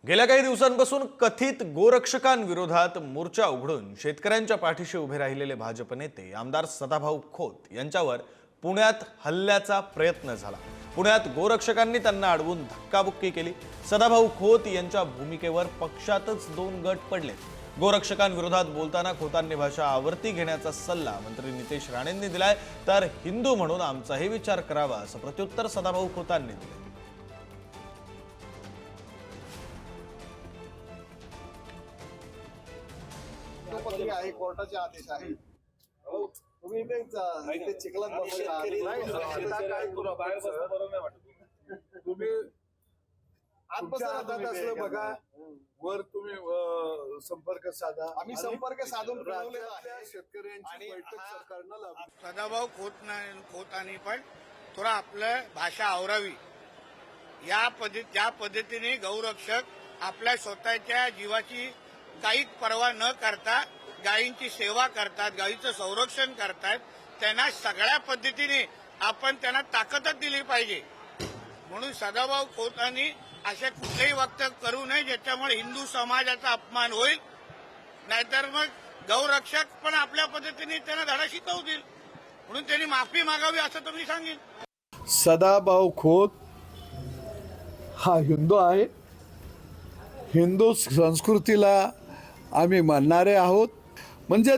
गेल्या काही दिवसांपासून कथित गोरक्षकांविरोधात मोर्चा उघडून शेतकऱ्यांच्या पाठीशी उभे राहिलेले भाजप नेते आमदार सदाभाऊ खोत यांच्यावर पुण्यात हल्ल्याचा प्रयत्न झाला। पुण्यात गोरक्षकांनी त्यांना अडवून धक्काबुक्की केली। सदाभाऊ खोत यांच्या भूमिकेवर पक्षातच दोन गट पडले। गोरक्षकांविरोधात बोलताना खोतांनी भाषा आवर्ती घेण्याचा सल्ला मंत्री नितेश राणेंनी दिलाय, तर हिंदू म्हणून आमचाही विचार करावा असं प्रत्युत्तर सदाभाऊ खोतांनी दिले। आहे कोर्टाचे आदेश आहे। तुम्ही इथे चिखलात तुम्ही आत्मसात असलं बघा, वर तुम्ही संपर्क साधा। आम्ही संपर्क साधून शेतकऱ्यांची बैठक सरकारनं लावली। सदाभाऊ खोतांनी पण थोडा आपलं भाषा आवरावी। ज्या पद्धतीने गौरक्षक आपल्या स्वतःच्या जीवाची काहीच पर्वा न करता गायींची सेवा करतात, गायीचं संरक्षण करतात, त्यांना सगळ्या पद्धतीने आपण त्यांना ताकदच दिली पाहिजे। म्हणून सदाभाऊ खोतांनी असे कुठलेही वक्तव्य करू नये ज्याच्यामुळे हिंदू समाजाचा अपमान होईल, नाहीतर मग गौरक्षक पण आपल्या पद्धतीने त्यांना धडा शिकवतील। म्हणून त्यांनी माफी मागावी असं तर मी सांगेन। सदाभाऊ खोत हा हिंदू आहे, हिंदू संस्कृतीला आम्ही मानणारे आहोत। म्हणजे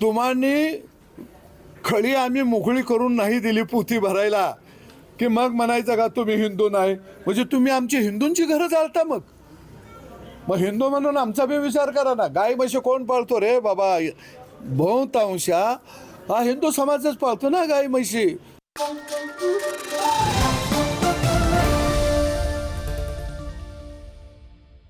तुम्हानी खळी आम्ही मोकळी करून नाही दिली पोथी भरायला की मग म्हणायचं का तुम्ही हिंदू नाही, म्हणजे तुम्ही आमची हिंदूंची घरं जाळता। मग हिंदू म्हणून आमचा बी विचार करा ना। गाय म्हशी कोण पाळतो रे बाबा? बहुतांश हा हिंदू समाजच पाळतो ना गाय म्हशी।